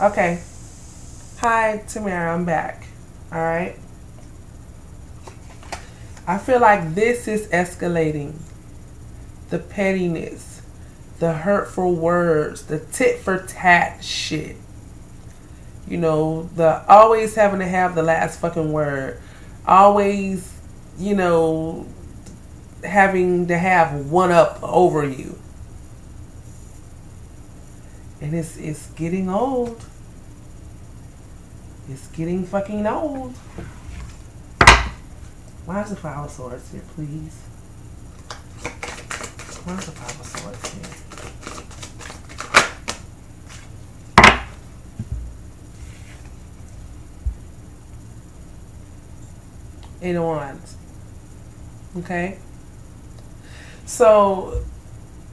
Okay. Hi, Tamara. I'm back. All right. I feel like this is escalating. The pettiness, the hurtful words, the tit for tat shit. You know, the always having to have the last fucking word. Always, you know, having to have one up over you. And it's getting old. It's getting fucking old. Where's the Five of Swords here, please? Where's the Five of Swords here? Eight of Wands. Okay? So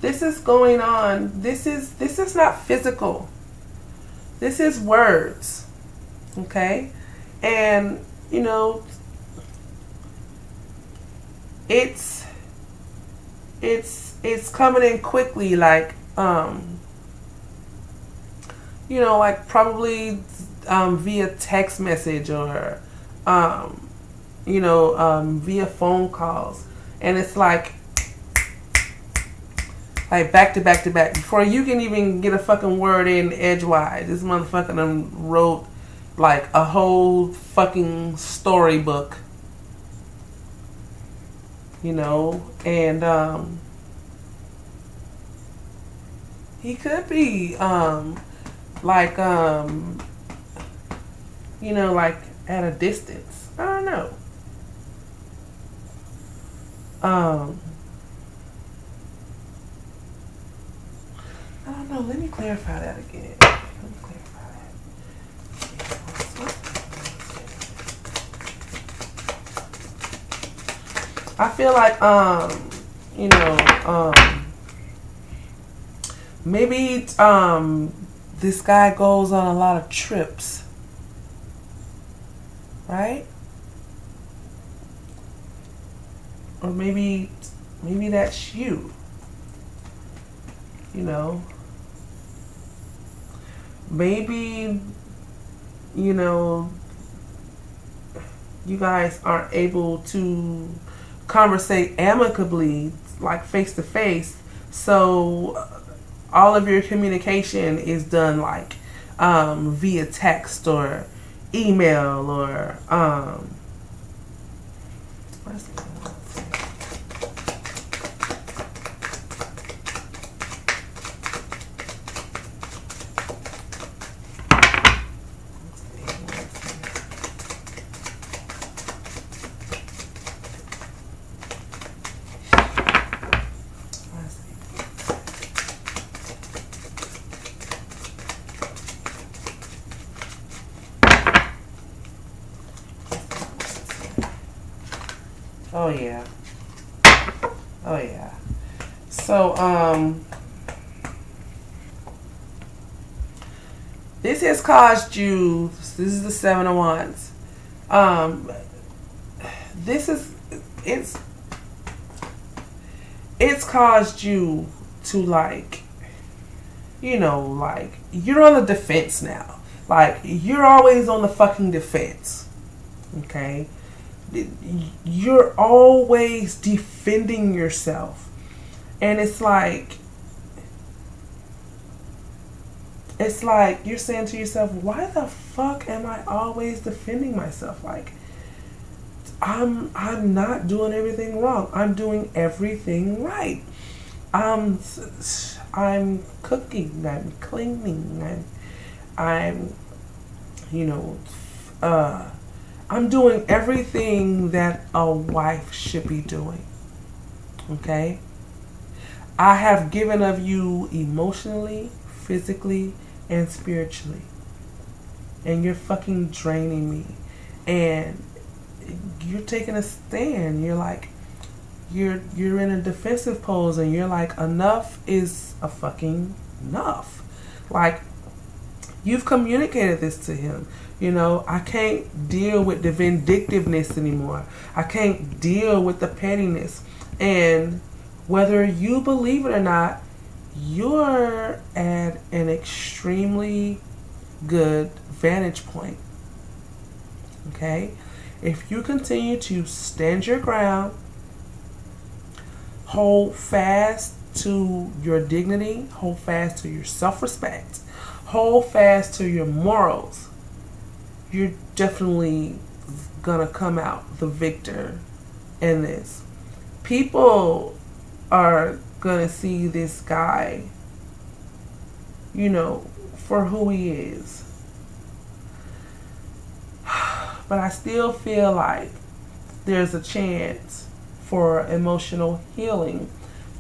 this is going on. This is not physical. This is words. Okay? And you know, it's coming in quickly, like you know, like probably via text message or you know, via phone calls. And it's like back to back to back. Before you can even get a fucking word in edgewise, this motherfucker done wrote like a whole fucking storybook. You know, and he could be like you know, like at a distance. I don't know. I don't know. Let me clarify that again. Let me clarify that. I feel like you know, maybe this guy goes on a lot of trips, right? Or maybe that's you. You know, maybe, you know, you guys aren't able to conversate amicably, like face to face. So all of your communication is done like via text or email or oh yeah. Oh yeah. So this has caused you, this is the Seven of Wands. This is it's caused you to, like, you know, like you're on the defense now. Like you're always on the fucking defense. Okay? You're always defending yourself. And it's like you're saying to yourself, why the fuck am I always defending myself? Like I'm not doing everything wrong. I'm doing everything right. I'm cooking, I'm cleaning, I'm you know, I'm doing everything that a wife should be doing. Okay? I have given of you emotionally, physically, and spiritually. And you're fucking draining me. And you're taking a stand. You're like, you're in a defensive pose and you're like, enough is a fucking enough. Like, you've communicated this to him. You know, I can't deal with the vindictiveness anymore. I can't deal with the pettiness. And whether you believe it or not, you're at an extremely good vantage point. Okay? If you continue to stand your ground, hold fast to your dignity, hold fast to your self-respect, hold fast to your morals, you're definitely gonna come out the victor in this. People are gonna see this guy, for who he is. But I still feel like there's a chance for emotional healing,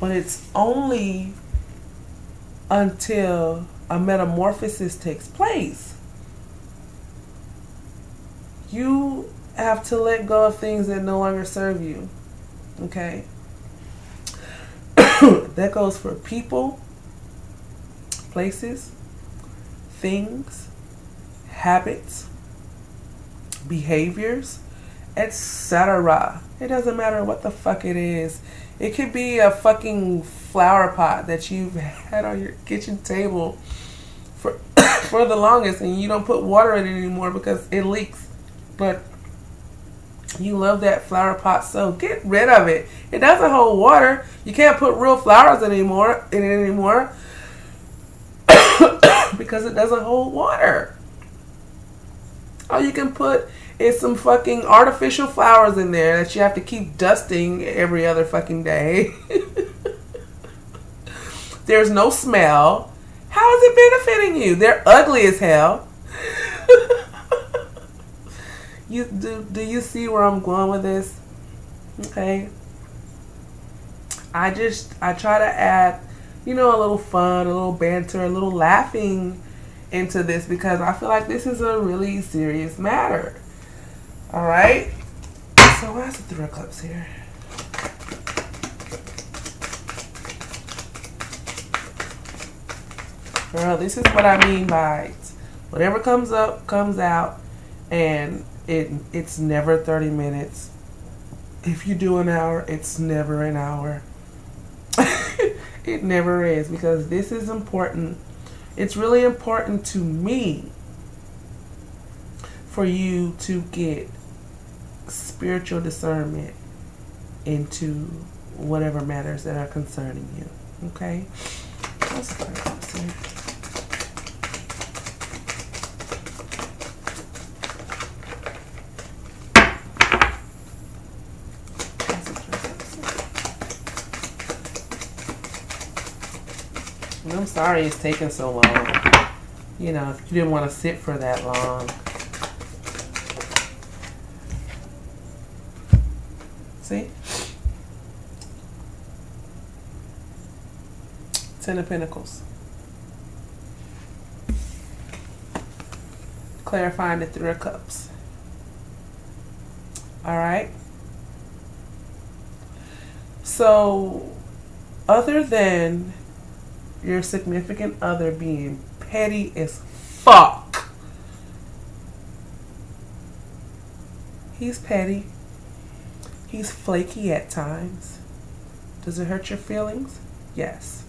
but it's only until a metamorphosis takes place. You have to let go of things that no longer serve you. Okay? That goes for people, places, things, habits, behaviors, etc. It doesn't matter what the fuck it is. It could be a fucking flower pot that you've had on your kitchen table for for the longest, and you don't put water in it anymore because it leaks. But you love that flower pot, so get rid of it. It doesn't hold water. You can't put real flowers in it anymore because it doesn't hold water. All you can put is some fucking artificial flowers in there that you have to keep dusting every other fucking day. There's no smell. How is it benefiting you? They're ugly as hell. Do you see where I'm going with this? Okay. I try to add, a little fun, a little banter, a little laughing into this because I feel like this is a really serious matter. All right. So where's the 3 of Cups here? Girl, this is what I mean by whatever comes up, comes out, and it's never 30 minutes. If you do an hour, it's never an hour. It never is, because this is important. It's really important to me for you to get spiritual discernment into whatever matters that are concerning you. Okay? Let's start this here. I'm sorry it's taking so long. If you didn't want to sit for that long. See? 10 of Pentacles. Clarifying the 3 of Cups. Alright? So, other than your significant other being petty as fuck. He's petty. He's flaky at times. Does it hurt your feelings? Yes.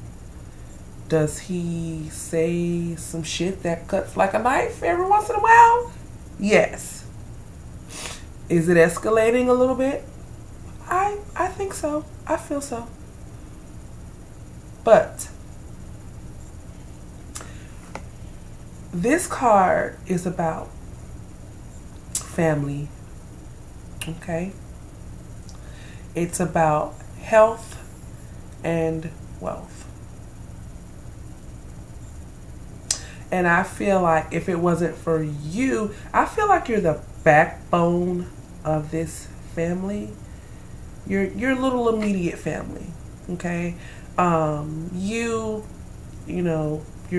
Does he say some shit that cuts like a knife every once in a while? Yes. Is it escalating a little bit? I think so. I feel so. But this card is about family, okay? It's about health and wealth. And I feel like if it wasn't for you, I feel like you're the backbone of this family. Your little immediate family, okay? Your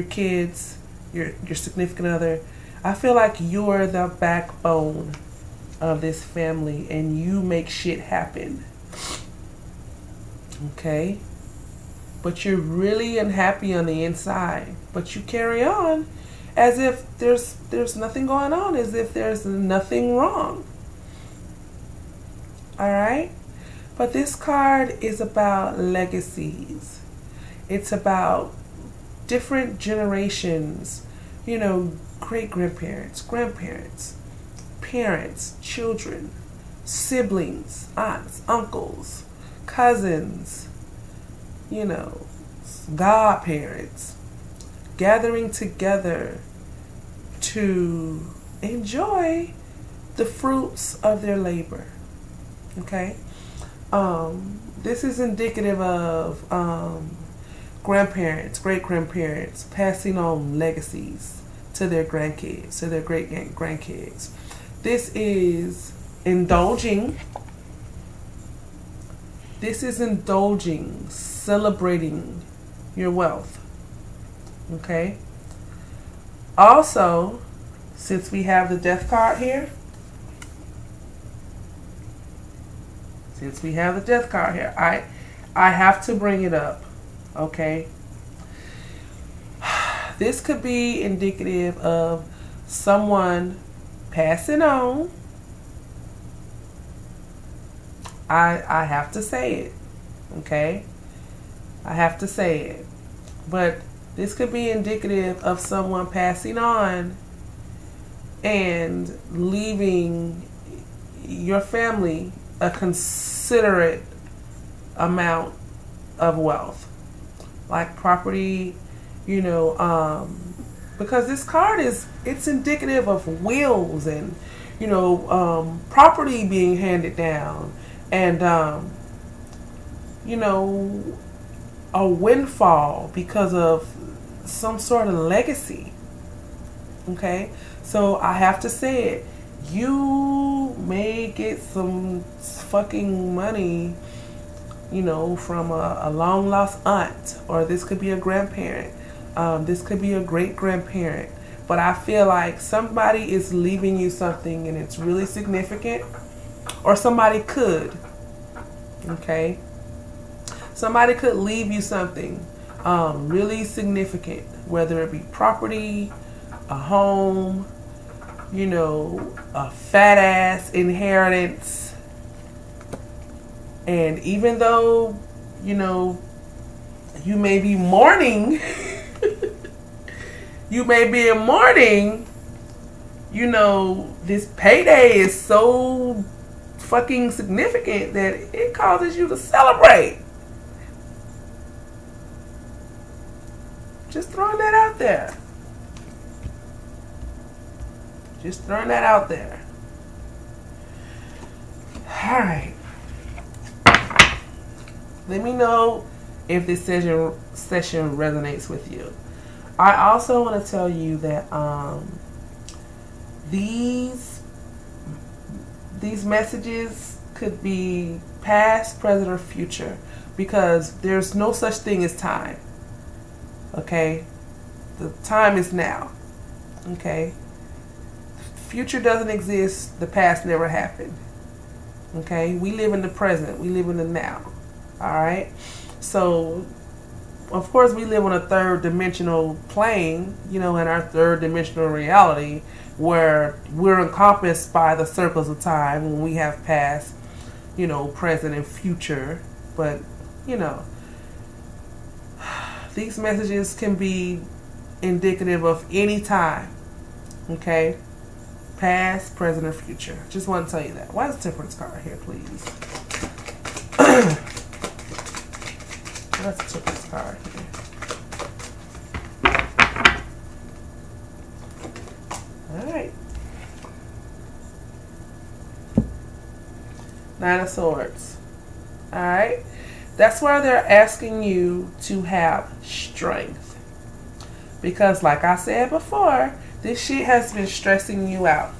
kids, your significant other, I feel like you're the backbone of this family and you make shit happen. Okay? But you're really unhappy on the inside. But you carry on as if there's nothing going on, as if there's nothing wrong. Alright? But this card is about legacies. It's about different generations great grandparents, grandparents, parents, children, siblings, aunts, uncles, cousins, godparents, gathering together to enjoy the fruits of their labor. Okay? This is indicative of grandparents, great grandparents passing on legacies to their grandkids, to their great grandkids. This is indulging. This is indulging, celebrating your wealth. Okay? Also, since we have the death card here, I have to bring it up. Okay? This could be indicative of someone passing on. I have to say it. Okay? I have to say it. But this could be indicative of someone passing on and leaving your family a considerate amount of wealth, like property, because this card it's indicative of wills and property being handed down and a windfall because of some sort of legacy. Okay, so I have to say it. You may get some fucking money, from a long lost aunt, or this could be a grandparent. This could be a great grandparent. But I feel like somebody is leaving you something and it's really significant, or somebody could. Okay, somebody could leave you something really significant, whether it be property, a home, a fat ass inheritance. And even though, you may be mourning, this payday is so fucking significant that it causes you to celebrate. Just throwing that out there. All right. Let me know if this session resonates with you. I also want to tell you that these messages could be past, present, or future, because there's no such thing as time. Okay? The time is now. Okay? Future doesn't exist. The past never happened. Okay? We live in the present. We live in the now. Alright? So, of course, we live on a third dimensional plane, in our third dimensional reality, where we're encompassed by the circles of time when we have past, present, and future. But, these messages can be indicative of any time. Okay? Past, present, or future. Just want to tell you that. Why is the Temperance card here, please? That's the Temperance card here. Alright. Nine of Swords. Alright. That's why they're asking you to have strength. Because like I said before, this shit has been stressing you out.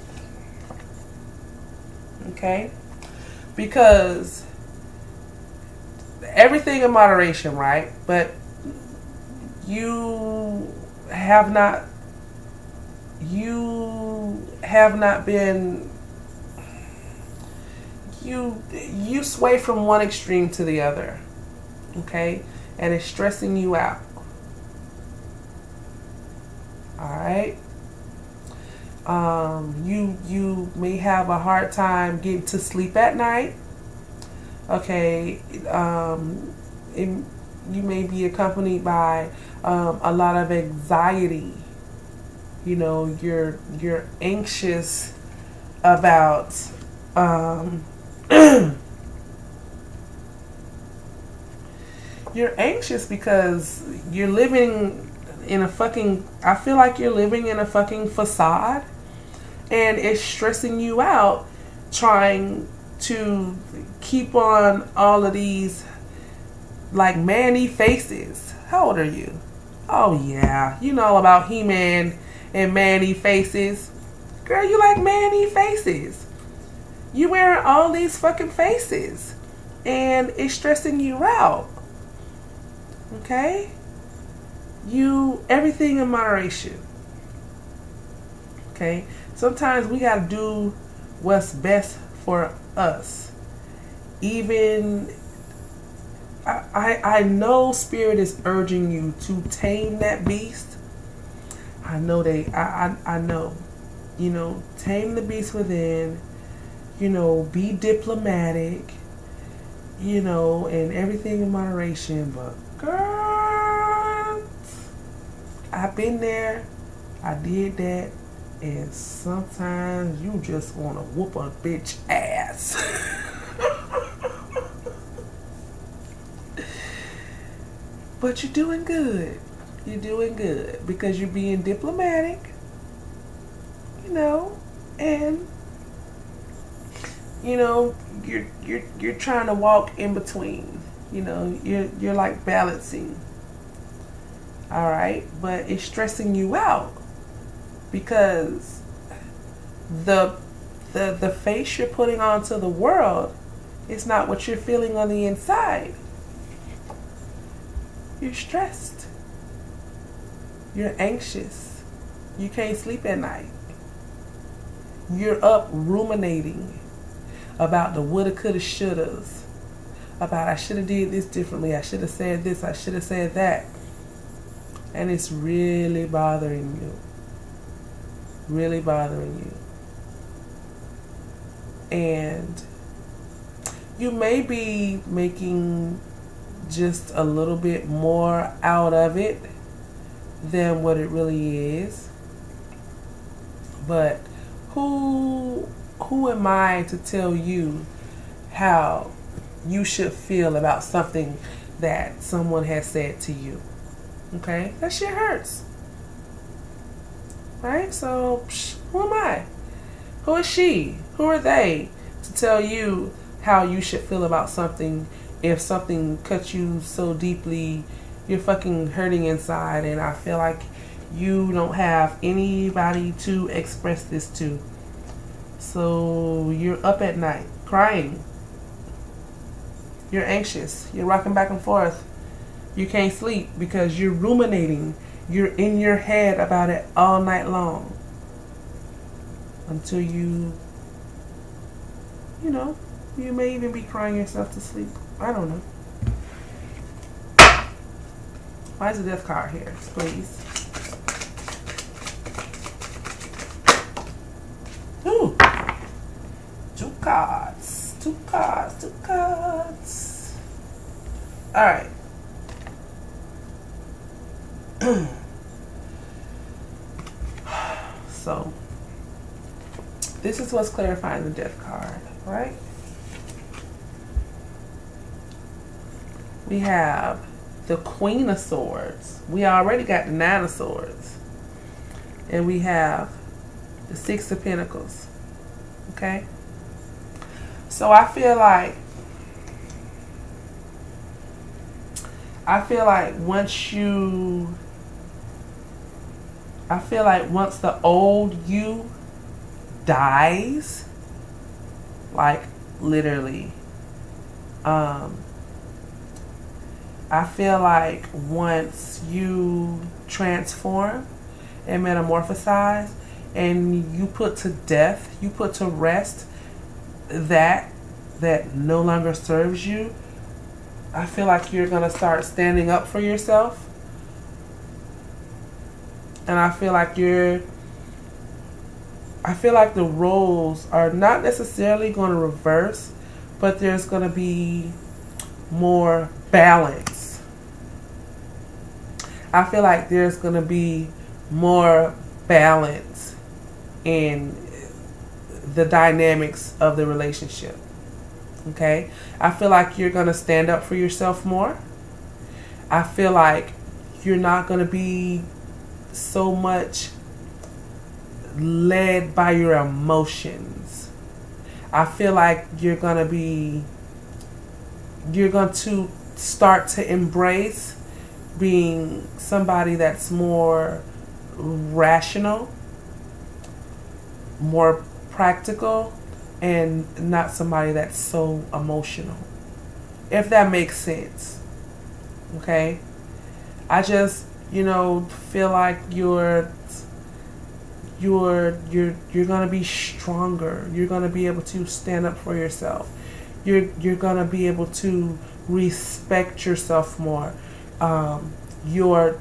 Okay? Because everything in moderation, right? But you have not been, you sway from one extreme to the other. Okay? And it's stressing you out. Alright? You may have a hard time getting to sleep at night. Okay, you may be accompanied by a lot of anxiety. You know, you're anxious about you're anxious because you're living in a fucking, I feel like you're living in a fucking facade, and it's stressing you out trying to keep on all of these like manny faces. How old are you? Oh yeah, you know about He-Man and manny faces. Girl, you like manny faces. You wearing all these fucking faces and it's stressing you out. Okay? You, everything in moderation. Okay? Sometimes we gotta do what's best for us. Even I know spirit is urging you to tame that beast. I know I know. You know, tame the beast within, you know, be diplomatic, you know, and everything in moderation, but girl, I've been there, I did that, and sometimes you just want to whoop a bitch ass. But you're doing good. You're doing good because you're being diplomatic, you know, and you know you're trying to walk in between. You know, you're like balancing. All right, but it's stressing you out because the face you're putting onto the world is not what you're feeling on the inside. You're stressed. You're anxious. You can't sleep at night. You're up ruminating about the woulda, coulda, shouldas. About I should have did this differently. I should have said this. I should have said that. And it's really bothering you. Really bothering you. And you may be making just a little bit more out of it than what it really is. But who am I to tell you how you should feel about something that someone has said to you? Okay? That shit hurts. Right? So, who am I? Who is she? Who are they to tell you how you should feel about something if something cuts you so deeply, you're fucking hurting inside, and I feel like you don't have anybody to express this to. So you're up at night crying. You're anxious. You're rocking back and forth. You can't sleep because you're ruminating. You're in your head about it all night long. Until you know, you may even be crying yourself to sleep. I don't know. Why is the death card here, please? Ooh. Two cards. Alright. So, this is what's clarifying the death card, right? We have the Queen of Swords. We already got the Nine of Swords. And we have the Six of Pentacles. Okay? So I feel like once the old you dies, like literally, I feel like once you transform and metamorphosize and you put to death, you put to rest that no longer serves you, I feel like you're going to start standing up for yourself. And I feel like the roles are not necessarily going to reverse, but there's going to be more balance. I feel like there's going to be more balance in the dynamics of the relationship. Okay? I feel like you're going to stand up for yourself more. I feel like you're not going to be so much led by your emotions. I feel like you're going to start to embrace being somebody that's more rational, more practical, and not somebody that's so emotional. If that makes sense. Okay? I just, feel like you're gonna be stronger. You're gonna be able to stand up for yourself. You're gonna be able to respect yourself more. Your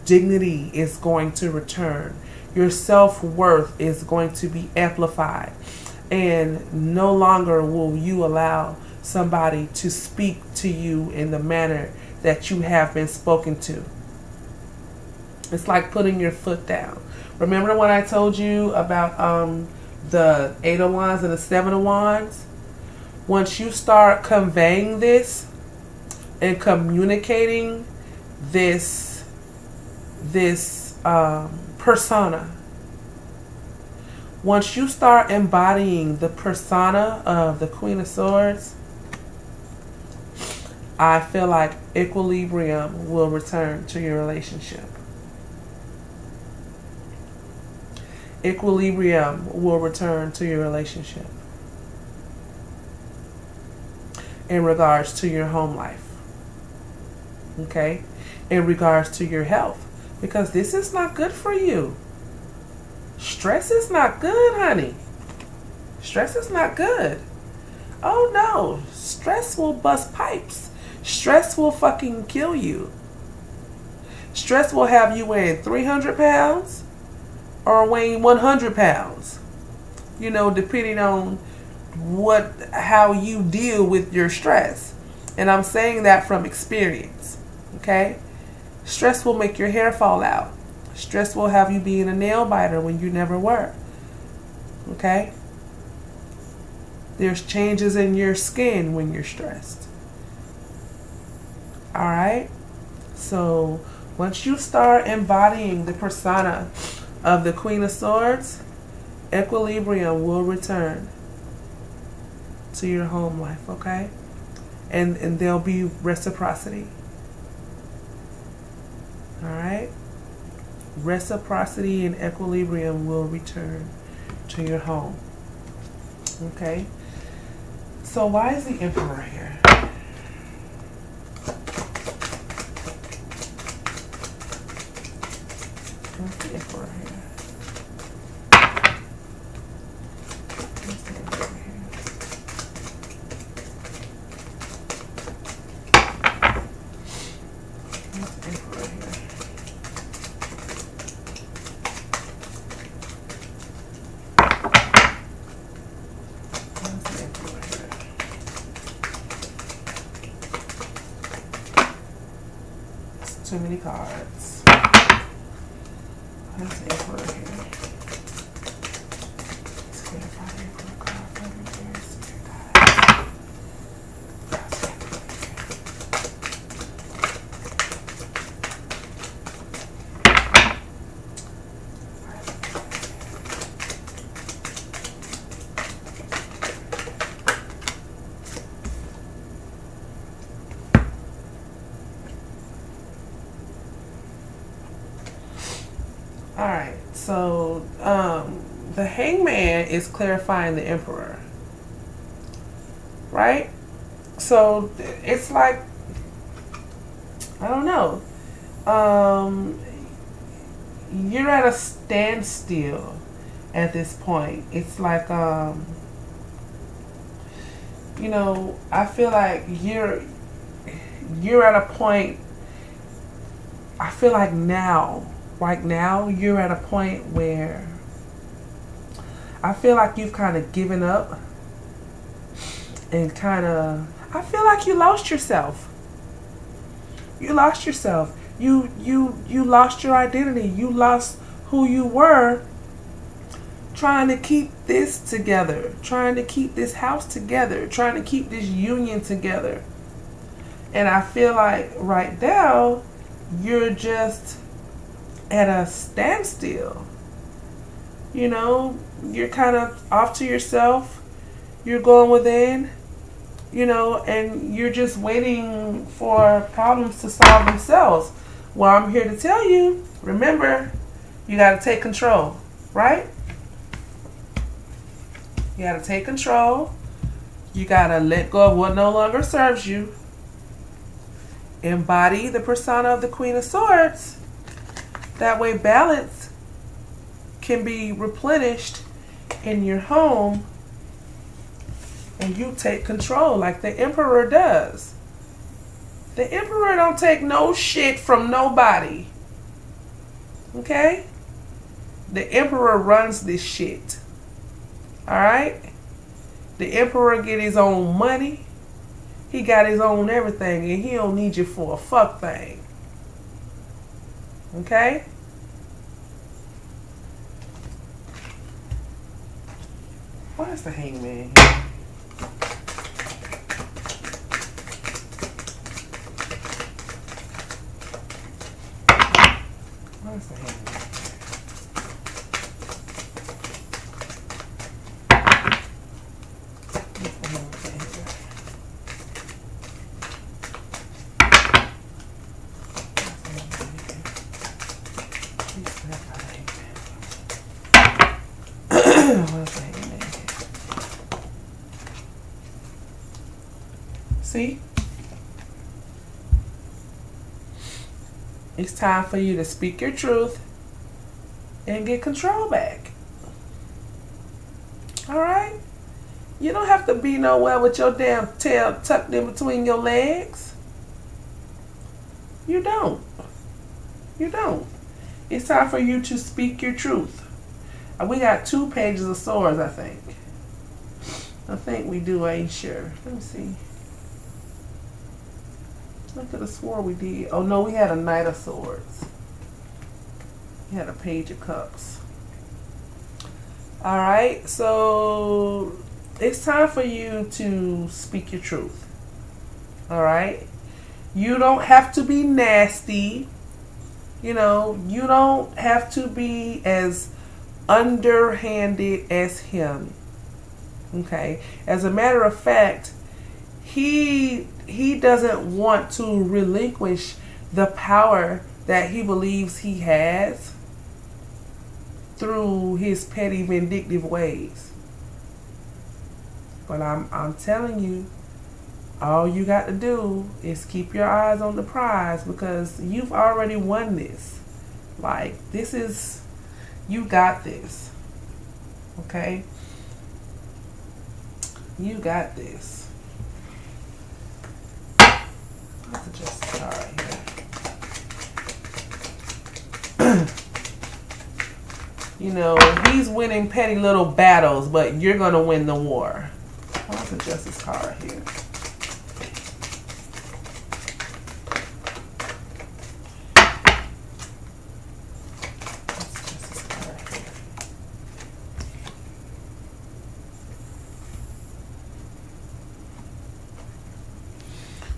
dignity is going to return. Your self-worth is going to be amplified. And no longer will you allow somebody to speak to you in the manner that you have been spoken to. It's like putting your foot down. Remember when I told you about the 8 of Wands and the 7 of Wands? Once you start conveying this and communicating this persona, once you start embodying the persona of the Queen of Swords, I feel like equilibrium will return to your relationship. Equilibrium will return to your relationship in regards to your home life. Okay? In regards to your health. Because this is not good for you. Stress is not good, honey. Stress is not good. Oh no. Stress will bust pipes. Stress will fucking kill you. Stress will have you weighing 300 pounds or weighing 100 pounds. Depending on how you deal with your stress. And I'm saying that from experience. Okay? Stress will make your hair fall out. Stress will have you being a nail biter when you never were. Okay? There's changes in your skin when you're stressed. Alright? So, once you start embodying the persona of the Queen of Swords, equilibrium will return to your home life, okay? And there'll be reciprocity. Alright? Reciprocity and equilibrium will return to your home. Okay? So why is the Emperor here? What's the Emperor here? What's the Emperor here? What's the Emperor here? Too many cards. Let's see if we're here. Let's clarify the Emperor card for me, very spirit guys. Alright, so the Hangman is clarifying the Emperor. Right? So it's like, I don't know. You're at a standstill at this point. It's like, I feel like you're at a point, I feel like right now, you're at a point where I feel like you've kind of given up and I feel like you lost yourself. You lost yourself. You lost your identity. You lost who you were, trying to keep this together, trying to keep this house together, trying to keep this union together. And I feel like right now, you're just at a standstill. You know, you're kind of off to yourself. You're going within, you know, and you're just waiting for problems to solve themselves. Well, I'm here to tell you, remember, you got to take control, right? You got to take control. You got to let go of what no longer serves you. Embody the persona of the Queen of Swords. That way balance can be replenished in your home and you take control like the Emperor does. The Emperor don't take no shit from nobody. Okay? The Emperor runs this shit. Alright? The Emperor get his own money. He got his own everything and he don't need you for a fuck thing. Okay? Why is the Hangman here? Why is the Hangman? See? It's time for you to speak your truth and get control back. Alright? You don't have to be nowhere with your damn tail tucked in between your legs. You don't. You don't. It's time for you to speak your truth. We got 2 pages of swords, I think. I think we do, I ain't sure. Let me see. I could have swore we did. Oh no, we had a Knight of Swords. We had a Page of Cups. Alright, so it's time for you to speak your truth. Alright? You don't have to be nasty. You know, you don't have to be as underhanded as him. Okay? As a matter of fact, he doesn't want to relinquish the power that he believes he has through his petty vindictive ways. But I'm telling you, all you got to do is keep your eyes on the prize because you've already won this. Like, this is, you got this. Okay? You got this. Let's adjust the card here. You know, he's winning petty little battles, but you're going to win the war. Let's adjust this card here.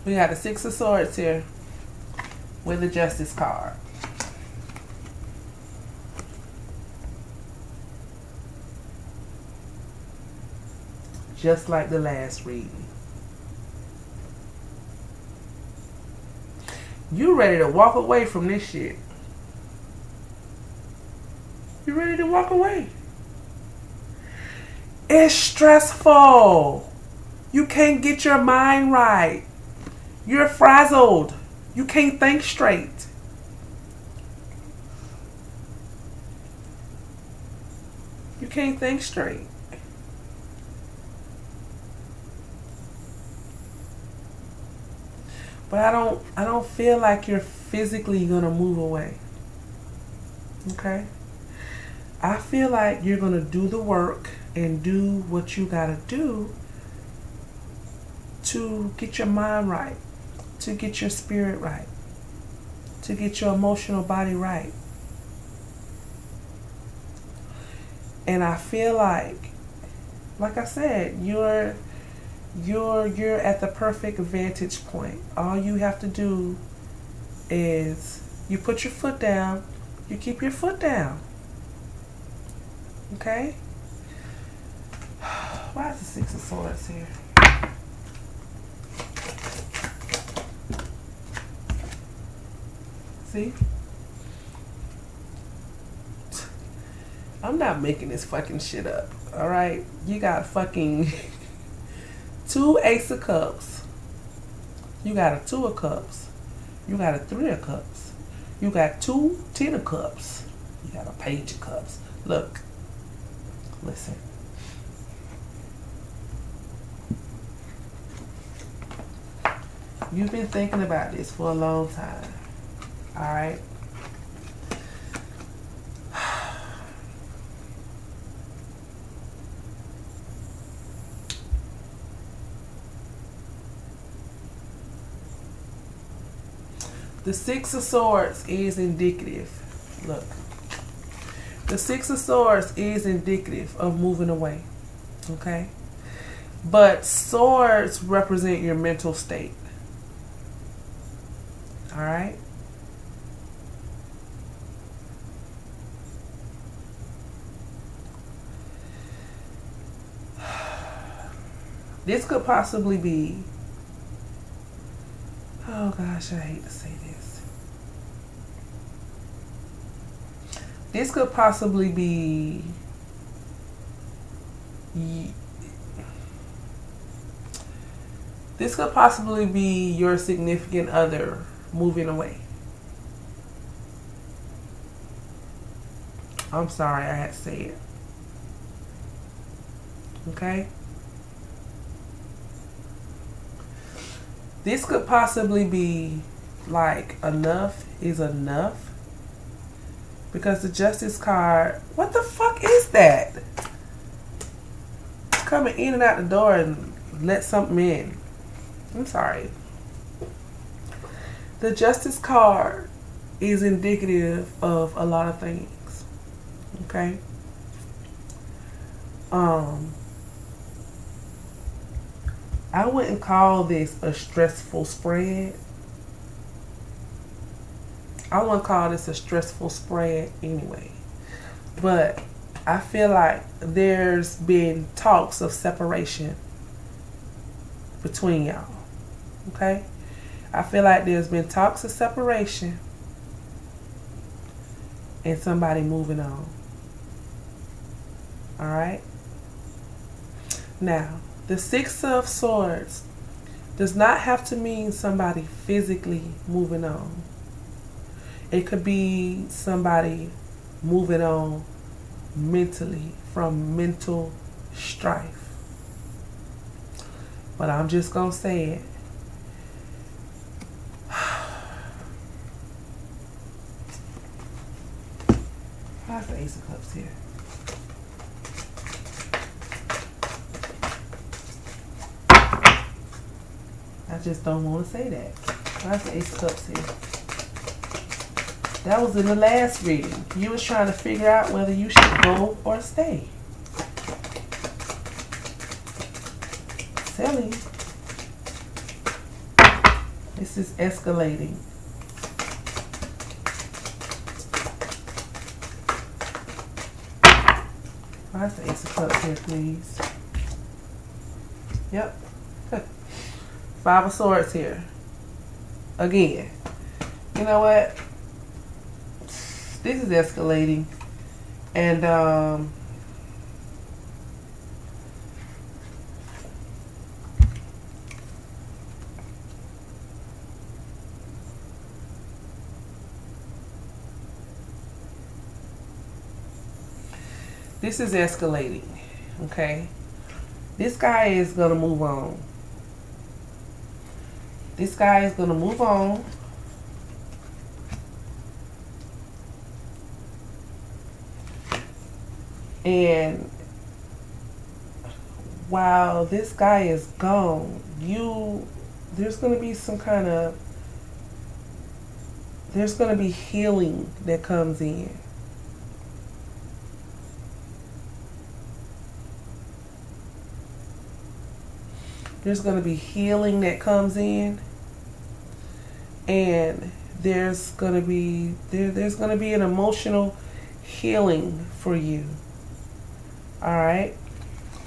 We got the 6 of Swords here with the Justice card. Just like the last reading. You ready to walk away from this shit. You ready to walk away. It's stressful. You can't get your mind right. You're frazzled. You can't think straight. You can't think straight. But I don't feel like you're physically gonna move away. Okay? I feel like you're gonna do the work and do what you gotta do to get your mind right, to get your spirit right, to get your emotional body right. And I feel like I said, you're at the perfect vantage point. All you have to do is you put your foot down, you keep your foot down. Okay? Why is the Six of Swords here? See? I'm not making this fucking shit up. Alright? You got fucking 2 Ace of Cups. You got a 2 of Cups. You got a 3 of Cups. You got 2 10 of Cups. You got a Page of Cups. Look. Listen. You've been thinking about this for a long time. Alright? The Six of Swords is indicative. Look. The Six of Swords is indicative of moving away. Okay? But swords represent your mental state. Alright? This could possibly be... Oh gosh, I hate to say this. This could possibly be... This could possibly be your significant other moving away. I'm sorry, I had to say it. Okay? This could possibly be like enough is enough. Because the Justice card, what the fuck is that? Coming in and out the door and let something in. I'm sorry. The Justice card is indicative of a lot of things. Okay? I wouldn't call this a stressful spread. I wouldn't call this a stressful spread anyway. But I feel like there's been talks of separation between y'all. Okay? I feel like there's been talks of separation and somebody moving on. Alright? Now, the Six of Swords does not have to mean somebody physically moving on. It could be somebody moving on mentally from mental strife. But I'm just going to say it. Why's the Ace of Cups here? I just don't want to say that. Why's the Ace of Cups here? That was in the last reading. You was trying to figure out whether you should go or stay. Silly. This is escalating. Why's the Ace of Cups here, please? Yep. Five of Swords here. Again. You know what? This is escalating. And this is escalating. Okay? This guy is going to move on. This guy is going to move on. And while this guy is gone, there's going to be some kind of, there's going to be healing that comes in. There's going to be healing that comes in, and there's going to be there's going to be an emotional healing for you. All right?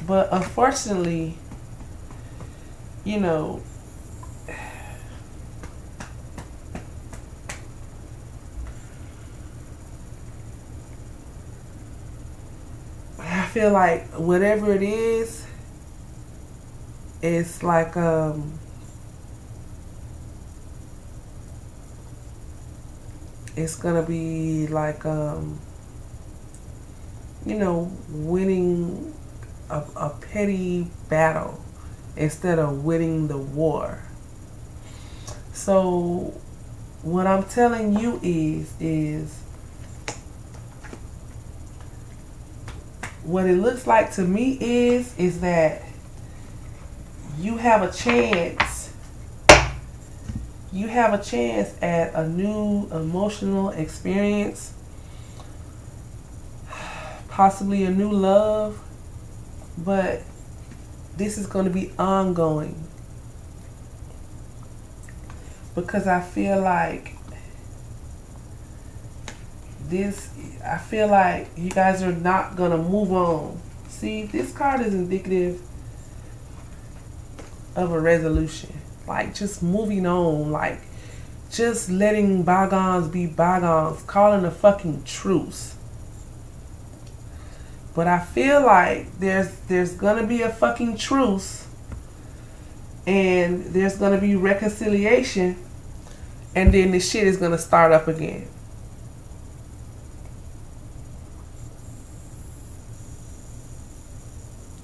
But unfortunately, you know, I feel like whatever it is, it's like it's gonna be like winning a petty battle instead of winning the war. So what I'm telling you is what it looks like to me is that you have a chance. You have a chance at a new emotional experience, possibly a new love, but this is going to be ongoing. Because I feel like you guys are not going to move on. See, this card is indicative of a resolution. Like just moving on. Like just letting bygones be bygones. Calling a fucking truce. But I feel like there's going to be a fucking truce. And there's going to be reconciliation. And then this shit is going to start up again.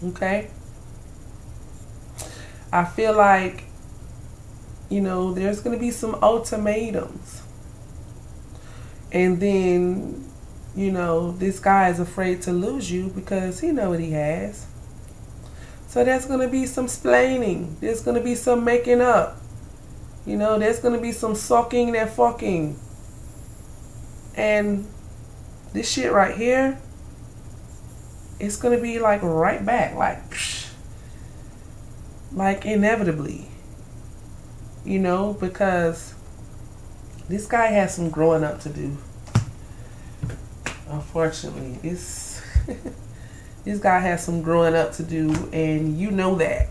Okay? I feel like, there's going to be some ultimatums. And then, this guy is afraid to lose you because he knows what he has. So there's going to be some splaining. There's going to be some making up. There's going to be some sucking and fucking. And this shit right here, it's going to be like right back. Like inevitably. Because this guy has some growing up to do. Unfortunately, this guy has some growing up to do, and you know that.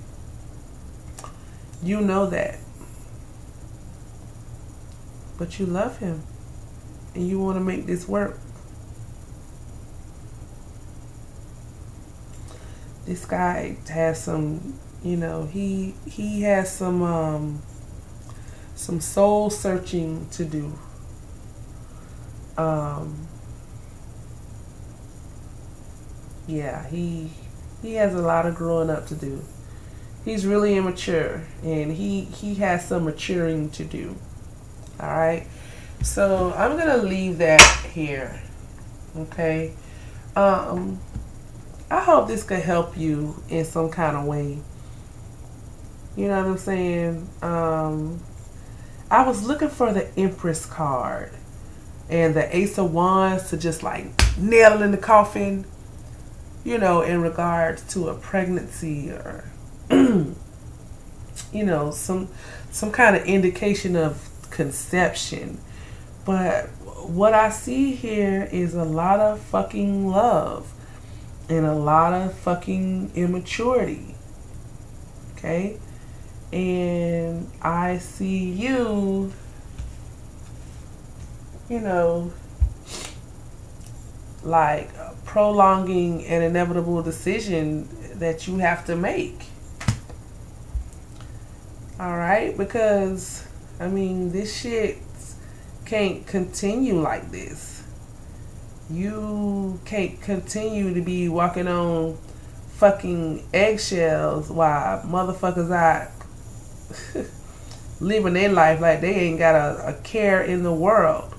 You know that. But you love him, and you want to make this work. This guy has some, he has some soul searching to do. Yeah, he has a lot of growing up to do. He's really immature, and he has some maturing to do. All right, so I'm gonna leave that here. Okay, I hope this could help you in some kind of way. You know what I'm saying? I was looking for the Empress card and the Ace of Wands to just like nail it in the coffin. In regards to a pregnancy or some kind of indication of conception. But what I see here is a lot of fucking love and a lot of fucking immaturity. Okay? And I see you, like prolonging an inevitable decision that you have to make. All right? Because, this shit can't continue like this. You can't continue to be walking on fucking eggshells while motherfuckers are living their life like they ain't got a care in the world.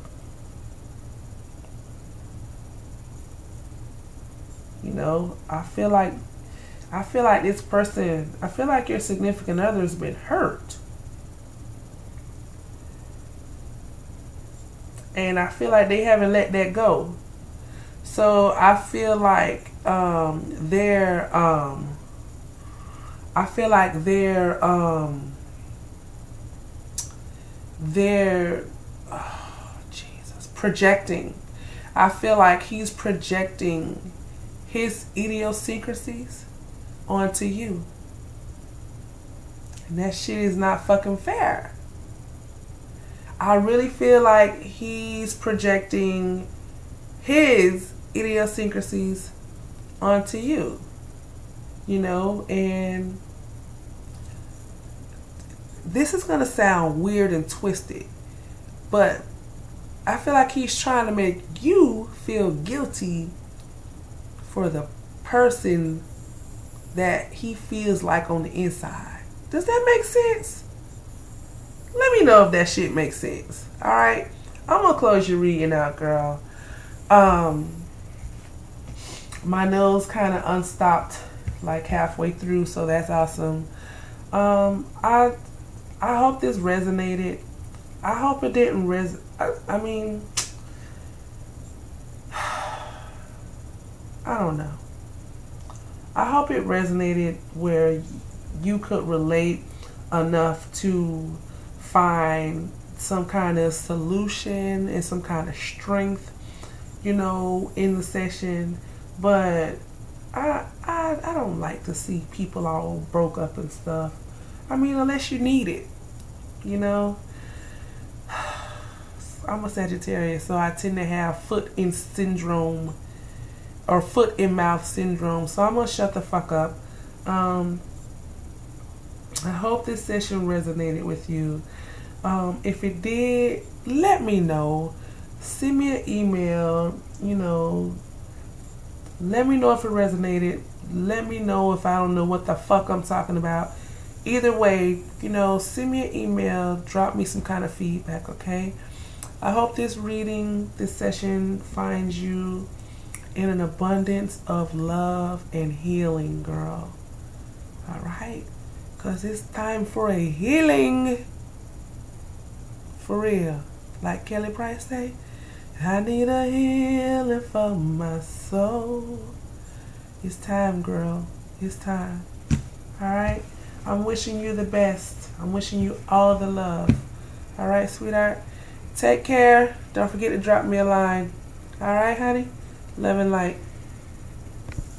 I feel like this person, I feel like your significant other has been hurt. And I feel like they haven't let that go. So I feel like I feel like they're oh, Jesus, projecting. I feel like he's projecting his idiosyncrasies onto you. And that shit is not fucking fair. I really feel like he's projecting his idiosyncrasies onto you. You know, and this is going to sound weird and twisted, but I feel like he's trying to make you feel guilty for the person that he feels like on the inside. Does that make sense? Let me know if that shit makes sense. Alright? I'm gonna close your reading out, girl. My nose kind of unstopped like halfway through, so that's awesome. I hope this resonated. I hope it didn't I mean, I don't know. I hope it resonated where you could relate enough to find some kind of solution and some kind of strength, you know, in the session. But I don't like to see people all broke up and stuff. I mean, unless you need it, you know. I'm a Sagittarius, so I tend to have foot in syndrome or foot in mouth syndrome. So I'm gonna shut the fuck up. I hope this session resonated with you. If it did, let me know. Send me an email, you know. Let me know if it resonated. Let me know if I don't know what the fuck I'm talking about. Either way, you know, send me an email, drop me some kind of feedback, okay? I hope this reading, this session finds you in an abundance of love and healing, girl. All right? Because it's time for a healing. For real. Like Kelly Price say, I need a healing for my soul. It's time, girl. It's time. All right? I'm wishing you the best. I'm wishing you all the love. All right, sweetheart? Take care. Don't forget to drop me a line. All right, honey? Love and light.